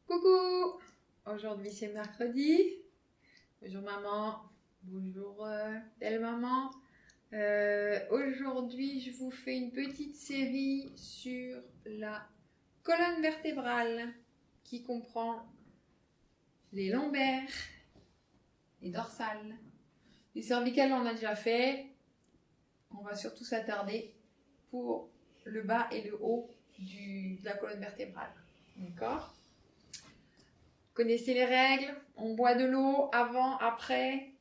Coucou! Aujourd'hui c'est mercredi. Bonjour maman. Bonjour belle maman. Aujourd'hui je vous fais une petite série sur la colonne vertébrale qui comprend les lombaires, les dorsales. Les cervicales on a déjà fait. On va surtout s'attarder pour le bas et le haut de la colonne vertébrale. D'accord? Connaissez les règles, on boit de l'eau avant, après,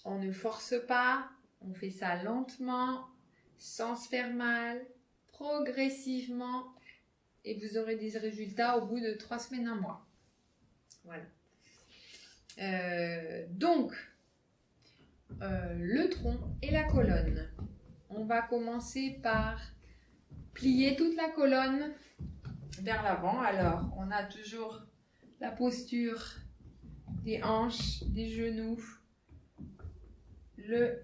on ne force pas, on fait ça lentement, sans se faire mal, progressivement, et vous aurez des résultats au bout de 3 semaines, 1 mois. Voilà. Le tronc et la colonne. On va commencer par plier toute la colonne vers l'avant. Alors, on a toujours la posture des hanches, des genoux, le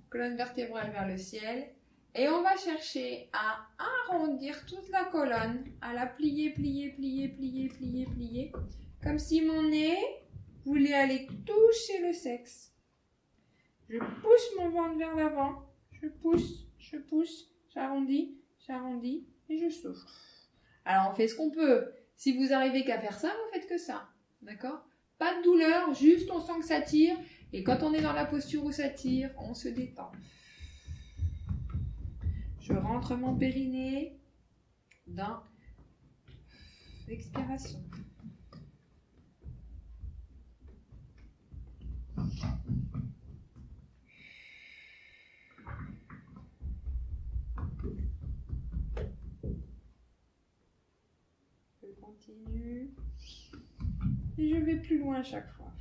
colonne vertébrale vers le ciel. Et on va chercher à arrondir toute la colonne, à la plier, comme si mon nez voulait aller toucher le sexe. Je pousse mon ventre vers l'avant, je pousse, j'arrondis et je souffle. Alors on fait ce qu'on peut. Si vous n'arrivez qu'à faire ça, vous faites que ça. D'accord ? Pas de douleur, juste on sent que ça tire. Et quand on est dans la posture où ça tire, on se détend. Je rentre mon périnée dans l'expiration. Je continue. Et je vais plus loin à chaque fois.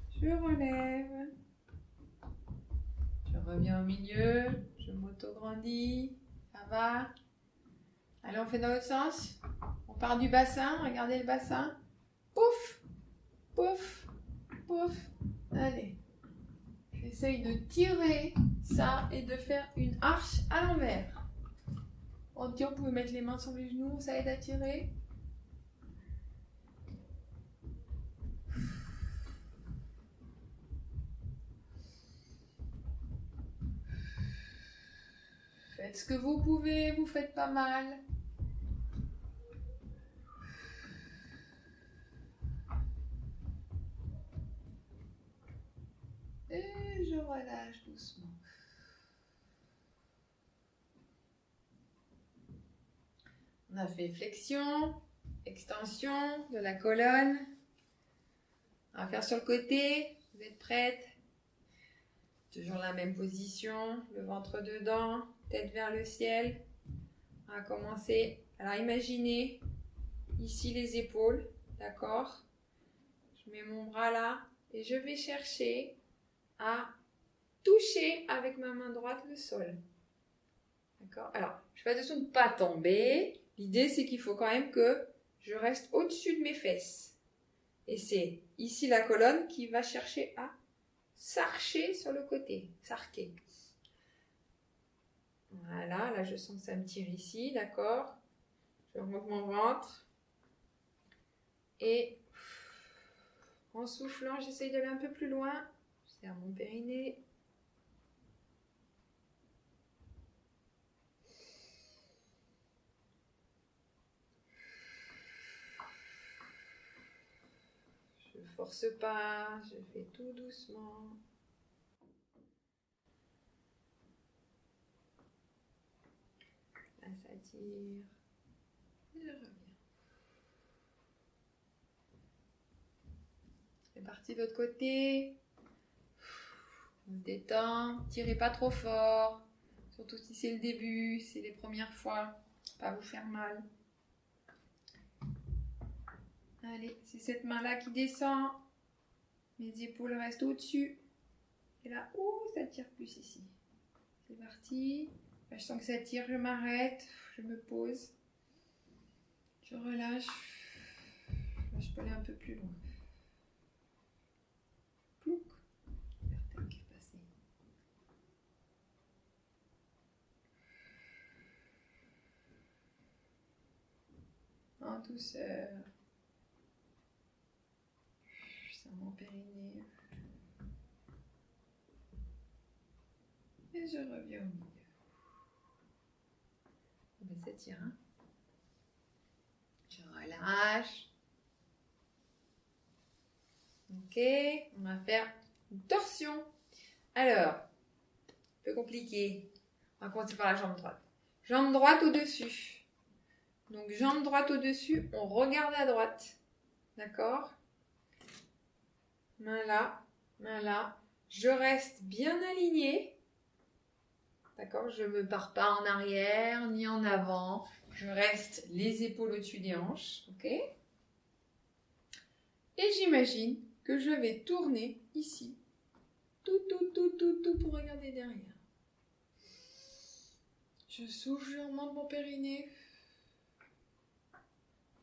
Je relève. Je reviens au milieu. Je m'auto-grandis. Ça va. Allez, on fait dans l'autre sens. On part du bassin. Regardez le bassin. Pouf, pouf, pouf. Allez. J'essaye de tirer ça et de faire une arche à l'envers. On tire, vous pouvez mettre les mains sur les genoux. Ça aide à tirer. Faites ce que vous pouvez, vous faites pas mal. Et je relâche doucement. On a fait flexion, extension de la colonne. On va faire sur le côté. Vous êtes prêtes? Toujours la même position, le ventre dedans, tête vers le ciel. On va commencer. Alors imaginez ici les épaules, d'accord? Je mets mon bras là et je vais chercher à toucher avec ma main droite le sol. D'accord? Alors, je fais attention de ne pas tomber. L'idée, c'est qu'il faut quand même que je reste au-dessus de mes fesses. Et c'est ici la colonne qui va chercher à s'archer sur le côté, s'arquer. Voilà, là je sens que ça me tire ici, d'accord? Je remonte mon ventre. Et en soufflant, j'essaye d'aller un peu plus loin. Je serre mon périnée. Je ne force pas, je fais tout doucement. Là, ça tire. Et je reviens. C'est parti de l'autre côté. On se détend. Tirez pas trop fort. Surtout si c'est le début, c'est les premières fois. Pas vous faire mal. Allez, c'est cette main-là qui descend. Mes épaules restent au-dessus. Et là, ça tire plus ici. C'est parti. Là, je sens que ça tire, je m'arrête. Je me pose. Je relâche. Là, je peux aller un peu plus loin. Plouc. Vertèbre qui est passée. en douceur. Je sens mon périnée. Et je reviens au milieu. On s'étire, hein. Je relâche. Ok, on va faire une torsion. Alors, un peu compliqué. On va commencer par la jambe droite. Jambe droite au-dessus. Donc, jambe droite au-dessus, on regarde à droite. D'accord? Main là, main là. Je reste bien alignée. D'accord? Je ne me pars pas en arrière ni en avant. Je reste les épaules au-dessus des hanches. Ok? Et j'imagine que je vais tourner ici. Tout pour regarder derrière. Je souffle, je remonte mon périnée.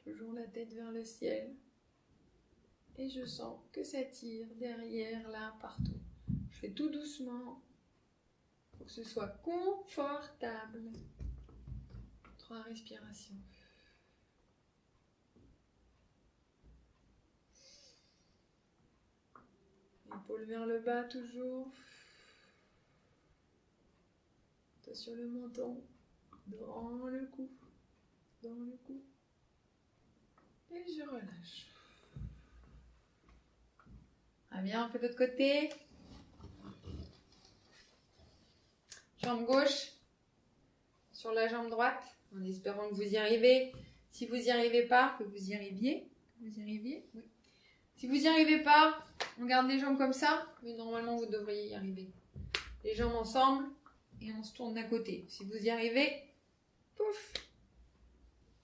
Toujours la tête vers le ciel. Et je sens que ça tire derrière, là, partout. Je fais tout doucement pour que ce soit confortable. 3 respirations. Épaule vers le bas toujours. Sur le menton. Dans le cou. Dans le cou. Et je relâche. Ah bien, on fait de l'autre côté. Jambe gauche sur la jambe droite, en espérant que vous y arrivez. Si vous n'y arrivez pas, que vous y arriviez. Oui. Si vous n'y arrivez pas, on garde les jambes comme ça, mais normalement vous devriez y arriver. Les jambes ensemble et on se tourne d'un côté. Si vous y arrivez, pouf,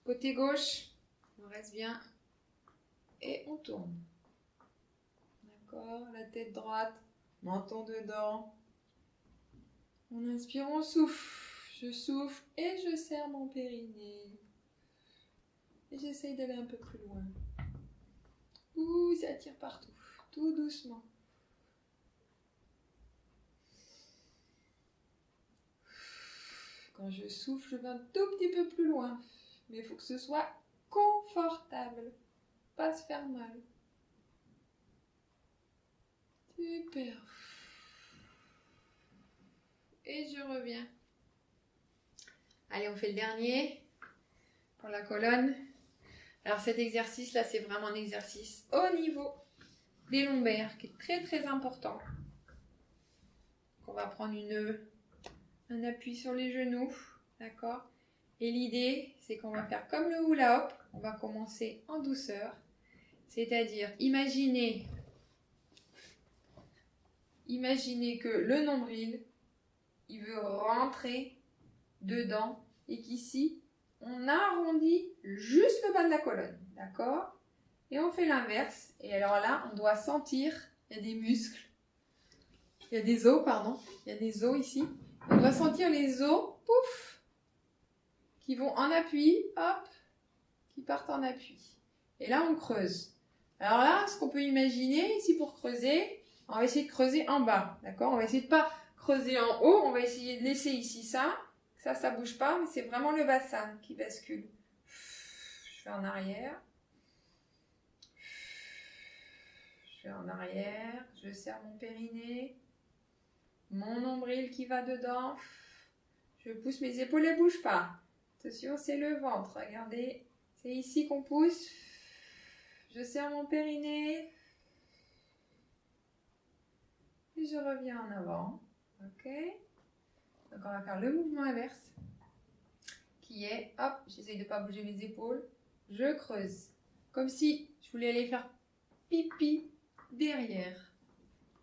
côté gauche, on reste bien et on tourne. D'accord, la tête droite, menton dedans. On inspire, on souffle. Je souffle et je serre mon périnée. Et j'essaye d'aller un peu plus loin. Ouh, ça tire partout. Tout doucement. Quand je souffle, je vais un tout petit peu plus loin. Mais il faut que ce soit confortable. Pas se faire mal. Super. Et je reviens. Allez, on fait le dernier pour la colonne. Alors cet exercice-là, c'est vraiment un exercice au niveau des lombaires qui est très très important. On va prendre un appui sur les genoux, d'accord? Et l'idée, c'est qu'on va faire comme le hula hoop. On va commencer en douceur. C'est-à-dire, imaginez que le nombril, il veut rentrer dedans et qu'ici, on arrondit juste le bas de la colonne, d'accord? Et on fait l'inverse. Et alors là, on doit sentir, il y a des muscles, il y a des os, pardon, il y a des os ici. On doit sentir les os, pouf, qui vont en appui, hop, qui partent en appui. Et là, on creuse. Alors là, ce qu'on peut imaginer ici pour creuser, on va essayer de creuser en bas, d'accord? On va essayer de pas creuser en haut, on va essayer de laisser ici ça. Ça bouge pas, mais c'est vraiment le bassin qui bascule. Je fais en arrière. Je fais en arrière. Je serre mon périnée. Mon nombril qui va dedans. Je pousse mes épaules, elles ne bougent pas. Attention, c'est le ventre. Regardez, c'est ici qu'on pousse. Je serre mon périnée. Et je reviens en avant. Ok. Donc on va faire le mouvement inverse. Qui est, hop, j'essaye de ne pas bouger mes épaules. Je creuse. Comme si je voulais aller faire pipi derrière.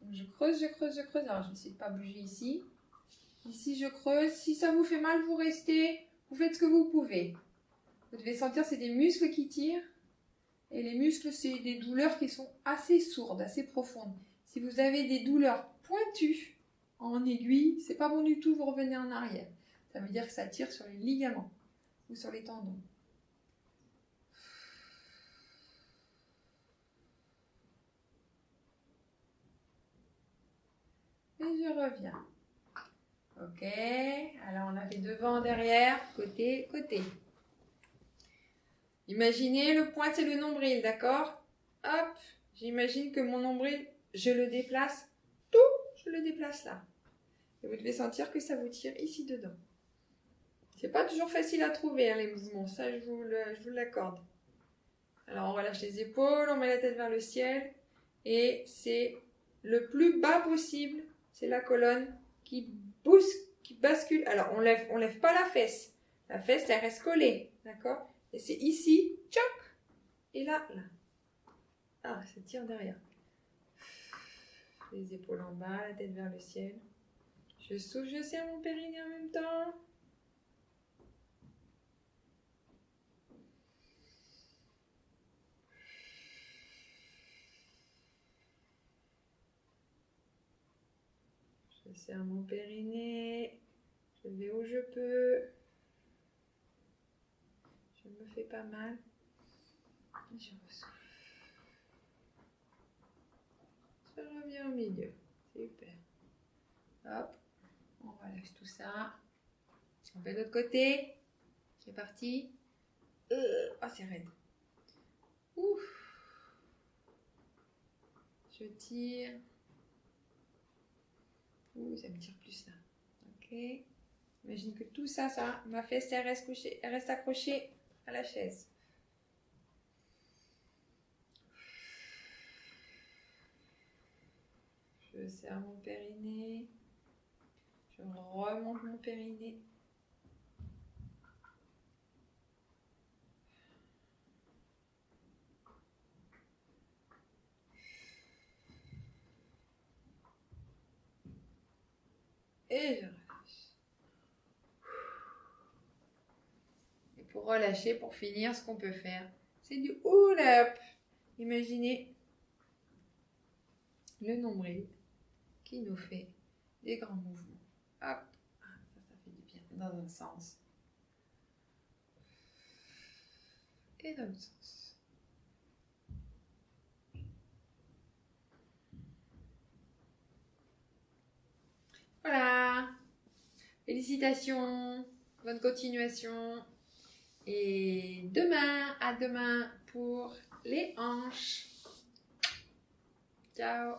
Donc je creuse. Alors je vais essayer de ne pas bouger ici. Ici je creuse. Si ça vous fait mal, vous restez. Vous faites ce que vous pouvez. Vous devez sentir, c'est des muscles qui tirent. Et les muscles, c'est des douleurs qui sont assez sourdes, assez profondes. Si vous avez des douleurs pointues en aiguille, c'est pas bon du tout, vous revenez en arrière. Ça veut dire que ça tire sur les ligaments ou sur les tendons. Et je reviens. Ok, alors on a fait devant, derrière, côté, côté. Imaginez, le pointe, c'est le nombril, d'accord? Hop, j'imagine que mon nombril, je le déplace, je le déplace là. Et vous devez sentir que ça vous tire ici dedans. C'est pas toujours facile à trouver, hein, les mouvements, ça je vous l'accorde. Alors on relâche les épaules, on met la tête vers le ciel. Et c'est le plus bas possible, c'est la colonne qui bascule. Alors on lève pas la fesse. La fesse, elle reste collée, d'accord? Et c'est ici, tchoc, et là. Ah, ça tire derrière. Les épaules en bas, la tête vers le ciel. Je souffle, je serre mon périnée en même temps. Je serre mon périnée. Je vais où je peux. Je me fais pas mal. Je ressouffle. Ça revient au milieu. Super. Hop. On relâche tout ça. On fait de l'autre côté. C'est parti. Ah, c'est raide. Ouf. Je tire. Ouh, ça me tire plus là. Ok. Imagine que tout ça, ma fesse, elle reste accrochée à la chaise. Je serre mon périnée. Je remonte mon périnée. Et je relâche. Et pour relâcher, pour finir, ce qu'on peut faire, c'est du pull-up. Imaginez le nombril qui nous fait des grands mouvements. Hop. Ça fait du bien dans un sens. Et dans l'autre sens. Voilà. Félicitations. Bonne continuation. Et à demain pour les hanches. Ciao.